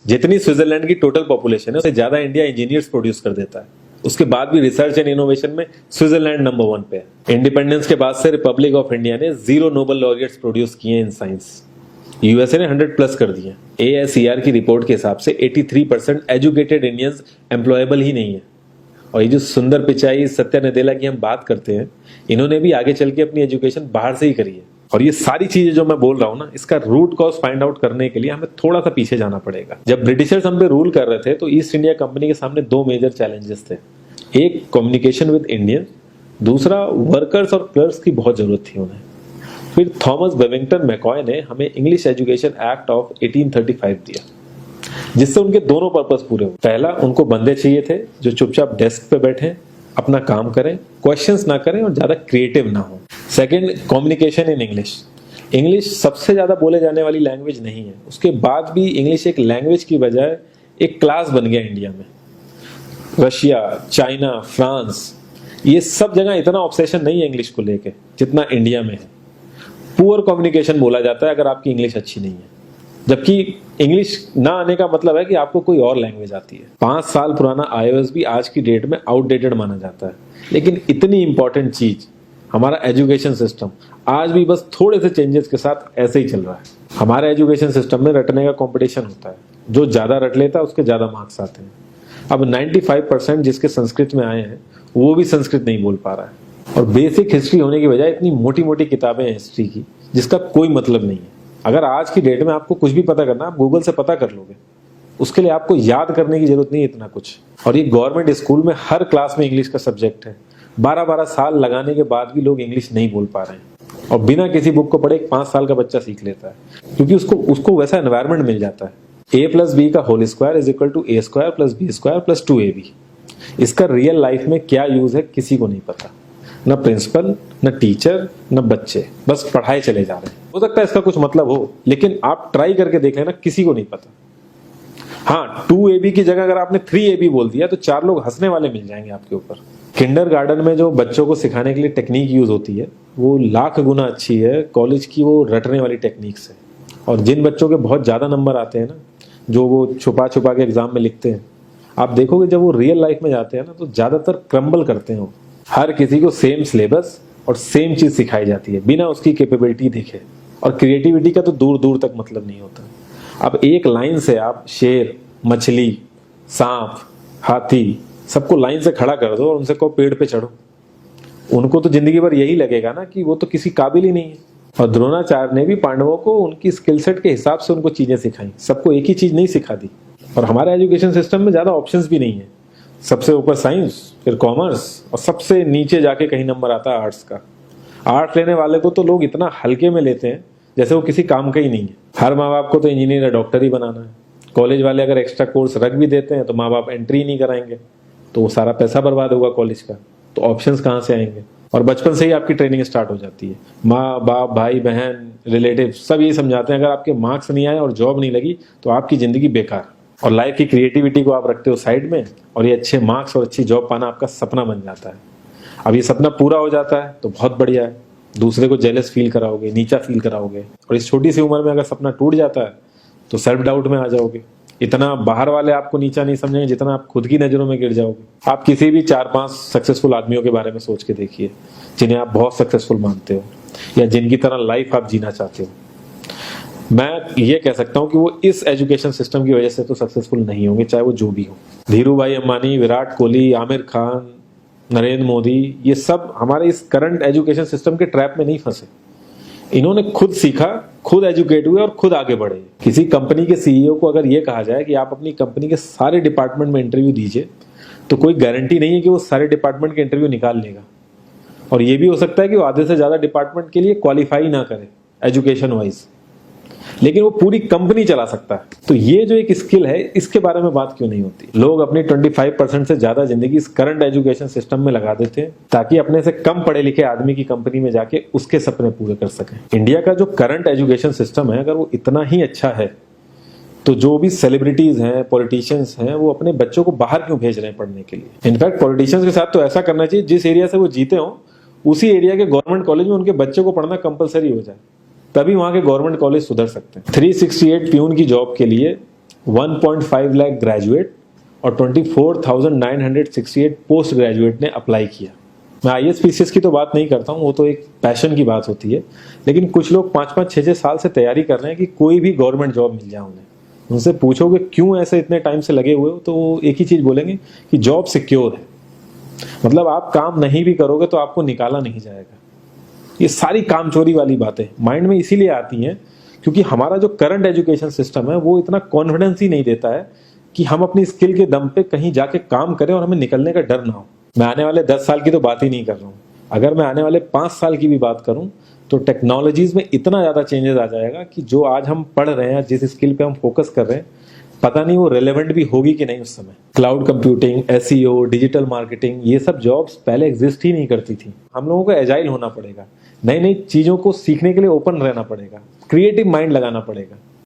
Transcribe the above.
जितनी स्विट्जरलैंड की total population है उससे ज्यादा इंडिया इंजीनियर्स प्रोड्यूस कर देता है। उसके बाद भी रिसर्च एंड इनोवेशन में स्विट्जरलैंड नंबर 1 पे है। इंडिपेंडेंस के बाद से रिपब्लिक ऑफ इंडिया ने 0 नोबेल लॉरियट्स प्रोड्यूस किए इन साइंस। यूएसए ने 100+ कर दिए। ASER की रिपोर्ट के हिसाब से 83% एजुकेटेड इंडियंस एम्प्लॉयबल ही नहीं है। और ये जो सुंदर पिचाई, सत्या नदेला की हम बात करते हैं, इन्होंने भी आगे चल के अपनी एजुकेशन बाहर से ही करी है। और ये सारी चीजें जो मैं बोल रहा हूँ ना, इसका रूट कॉज फाइंड आउट करने के लिए हमें थोड़ा सा पीछे जाना पड़ेगा। जब ब्रिटिशर्स हम पे रूल कर रहे थे तो ईस्ट इंडिया कंपनी के सामने 2 मेजर चैलेंजेस थे। एक कम्युनिकेशन विद इंडियन, दूसरा वर्कर्स और क्लर्क्स की बहुत जरूरत थी उन्हें। फिर थॉमस बेविंगटन मैकॉय ने हमें इंग्लिश एजुकेशन एक्ट ऑफ 1835 दिया, जिससे उनके दोनों पर्पस पूरे हुए। पहला, उनको बंदे चाहिए थे जो चुपचाप डेस्क पे बैठे, अपना काम करें, क्वेश्चंस ना करें और ज्यादा क्रिएटिव ना हो। Second, communication in English. English सबसे ज्यादा बोले जाने वाली लैंग्वेज नहीं है, उसके बाद भी इंग्लिश एक लैंग्वेज की बजाय एक क्लास बन गया इंडिया में। रशिया, चाइना, फ्रांस, ये सब जगह इतना ऑब्सेशन नहीं है इंग्लिश को लेके जितना इंडिया में है। पुअर कम्युनिकेशन बोला जाता है अगर आपकी इंग्लिश अच्छी नहीं है, जबकि इंग्लिश ना आने का मतलब है कि आपको कोई और लैंग्वेज आती है। 5 साल पुराना iOS भी आज की डेट में आउटडेटेड माना जाता है। लेकिन इतनी इंपॉर्टेंट चीज हमारा एजुकेशन सिस्टम आज भी बस थोड़े से चेंजेस के साथ ऐसे ही चल रहा है। हमारे एजुकेशन सिस्टम में रटने का कंपटीशन होता है, जो ज्यादा रट लेता है उसके ज्यादा मार्क्स आते हैं। अब 95% जिसके संस्कृत में आए हैं वो भी संस्कृत नहीं बोल पा रहा है। और बेसिक हिस्ट्री होने की बजाय इतनी मोटी मोटी किताबें हैं हिस्ट्री की जिसका कोई मतलब नहीं है। अगर आज की डेट में आपको कुछ भी पता करना, आप गूगल से पता कर लोगे, उसके लिए आपको याद करने की जरूरत नहीं है इतना कुछ। और ये गवर्नमेंट स्कूल में हर क्लास में इंग्लिश का सब्जेक्ट है। 12-12 साल लगाने के बाद भी लोग इंग्लिश नहीं बोल पा रहे हैं। और बिना किसी बुक को पढ़े 5 साल का बच्चा सीख लेता है, क्योंकि उसको वैसा एनवायरमेंट मिल जाता है। A+B का whole square is equal to A² + B² + 2AB। इसका रियल लाइफ में क्या यूज है किसी को नहीं पता, न प्रिंसिपल, न टीचर, न बच्चे, बस पढ़ाई चले जा रहे हैं। हो सकता है इसका कुछ मतलब हो, लेकिन आप ट्राई करके देख लेना, किसी को नहीं पता। हाँ, 2AB की जगह अगर आपने 3AB बोल दिया तो 4 लोग हंसने वाले मिल जाएंगे आपके ऊपर। किंडरगार्टन में जो बच्चों को सिखाने के लिए टेक्निक यूज होती है वो लाख गुना अच्छी है कॉलेज की वो रटने वाली टेक्निक से। और जिन बच्चों के बहुत ज्यादा नंबर आते हैं ना, जो वो छुपा छुपा के एग्जाम में लिखते हैं, आप देखोगे जब वो रियल लाइफ में जाते हैं ना तो ज्यादातर क्रम्बल करते हैं वो। हर किसी को सेम सिलेबस और सेम चीज सिखाई जाती है बिना उसकी कैपेबिलिटी देखे। और क्रिएटिविटी का तो दूर दूर तक मतलब नहीं होता। अब एक लाइन से आप शेर, मछली, सांप, हाथी सबको लाइन से खड़ा कर दो और उनसे कहो पेड़ पे चढ़ो, उनको तो जिंदगी भर यही लगेगा ना कि वो तो किसी काबिल ही नहीं है। और द्रोणाचार्य ने भी पांडवों को उनकी स्किल सेट के हिसाब से उनको चीजें सिखाई, सबको एक ही चीज नहीं सिखा दी। और हमारे एजुकेशन सिस्टम में ज्यादा ऑप्शंस भी नहीं है। सबसे ऊपर साइंस, फिर कॉमर्स, और सबसे नीचे जाके कहीं नंबर आता है आर्ट्स का। आर्ट्स लेने वाले को तो लोग इतना हल्के में लेते हैं जैसे वो किसी काम का ही नहीं है। हर माँ बाप को तो इंजीनियर या डॉक्टर ही बनाना है। कॉलेज वाले अगर एक्स्ट्रा कोर्स रख भी देते हैं तो माँ बाप एंट्री नहीं कराएंगे, तो वो सारा पैसा बर्बाद होगा कॉलेज का। तो ऑप्शंस कहाँ से आएंगे? और बचपन से ही आपकी ट्रेनिंग स्टार्ट हो जाती है। माँ बाप, भाई बहन, रिलेटिव सब यही समझाते हैं अगर आपके मार्क्स नहीं आए और जॉब नहीं लगी तो आपकी जिंदगी बेकार। और लाइफ की क्रिएटिविटी को आप रखते हो साइड में, और ये अच्छे मार्क्स और अच्छी जॉब पाना आपका सपना बन जाता है। अब ये सपना पूरा हो जाता है तो बहुत बढ़िया है, दूसरे को जेलस फील कराओगे, नीचा फील कराओगे। और इस छोटी सी उम्र में अगर सपना टूट जाता है तो सेल्फ डाउट में आ जाओगे। इतना बाहर वाले आपको नीचा नहीं समझेंगे जितना आप खुद की नजरों में गिर जाओगे। आप किसी भी 4-5 सक्सेसफुल आदमियों के बारे में सोच के देखिए जिन्हें आप बहुत सक्सेसफुल मानते हो या जिनकी तरह लाइफ आप जीना चाहते हो। मैं ये कह सकता हूं कि वो इस एजुकेशन सिस्टम की वजह से तो सक्सेसफुल नहीं होंगे, चाहे वो जो भी हो। धीरू भाई अंबानी, विराट कोहली, आमिर खान, नरेंद्र मोदी, ये सब हमारे इस करंट एजुकेशन सिस्टम के ट्रैप में नहीं फंसे। इन्होंने खुद सीखा, खुद एजुकेट हुए और खुद आगे बढ़े। किसी कंपनी के सीईओ को अगर ये कहा जाए कि आप अपनी कंपनी के सारे डिपार्टमेंट में इंटरव्यू दीजिए, तो कोई गारंटी नहीं है कि वो सारे डिपार्टमेंट के इंटरव्यू निकाल लेगा। और ये भी हो सकता है कि वो आधे से ज्यादा डिपार्टमेंट के लिए क्वालिफाई ना करे एजुकेशन वाइज, लेकिन वो पूरी कंपनी चला सकता है। तो ये जो एक स्किल है, इसके बारे में बात क्यों नहीं होती? लोग अपनी 25% से ज्यादा जिंदगी इस करंट एजुकेशन सिस्टम में लगा देते हैं ताकि अपने से कम पढ़े लिखे आदमी की कंपनी में जाके उसके सपने पूरे कर सकें। इंडिया का जो करंट एजुकेशन सिस्टम है, अगर वो इतना ही अच्छा है तो जो भी सेलिब्रिटीज हैं, पॉलिटिशियंस हैं, वो अपने बच्चों को बाहर क्यों भेज रहे हैं पढ़ने के लिए? इनफैक्ट पॉलिटिशियंस के साथ तो ऐसा करना चाहिए, जिस एरिया से वो जीते हो उसी एरिया के गवर्नमेंट कॉलेज में उनके बच्चे को पढ़ना कंपलसरी हो जाए, तभी वहां के गवर्नमेंट कॉलेज सुधर सकते हैं। 368 प्यून की जॉब के लिए 1.5 लाख ग्रेजुएट और 24,968 पोस्ट ग्रेजुएट ने अप्लाई किया। मैं IAS PCS की तो बात नहीं करता हूँ, वो तो एक पैशन की बात होती है, लेकिन कुछ लोग 5-5, 6-6 साल से तैयारी कर रहे हैं कि कोई भी गवर्नमेंट जॉब मिल जाए उन्हें। उनसे पूछोगे क्यों ऐसे इतने टाइम से लगे हुए हो, तो वो एक ही चीज बोलेंगे कि जॉब सिक्योर है। मतलब आप काम नहीं भी करोगे तो आपको निकाला नहीं जाएगा। ये सारी कामचोरी वाली बातें माइंड में इसीलिए आती हैं क्योंकि हमारा जो करंट एजुकेशन सिस्टम है वो इतना कॉन्फिडेंस ही नहीं देता है कि हम अपनी स्किल के दम पे कहीं जाके काम करें और हमें निकलने का डर ना हो। मैं आने वाले 10 साल की तो बात ही नहीं कर रहा हूँ, अगर मैं आने वाले 5 साल की भी बात करूँ तो टेक्नोलॉजीज में इतना ज्यादा चेंजेस आ जाएगा कि जो आज हम पढ़ रहे हैं, जिस स्किल पे हम फोकस कर रहे हैं, पता नहीं वो रेलेवेंट भी होगी कि नहीं उस समय। Cloud computing, SEO, digital marketing, ये सब जॉब्स पहले एग्जिस्ट ही नहीं करती थी। हम लोगों को एजाइल होना पड़ेगा, नई नई चीजों को सीखने के लिए ओपन रहना पड़ेगा, क्रिएटिव माइंड लगाना पड़ेगा।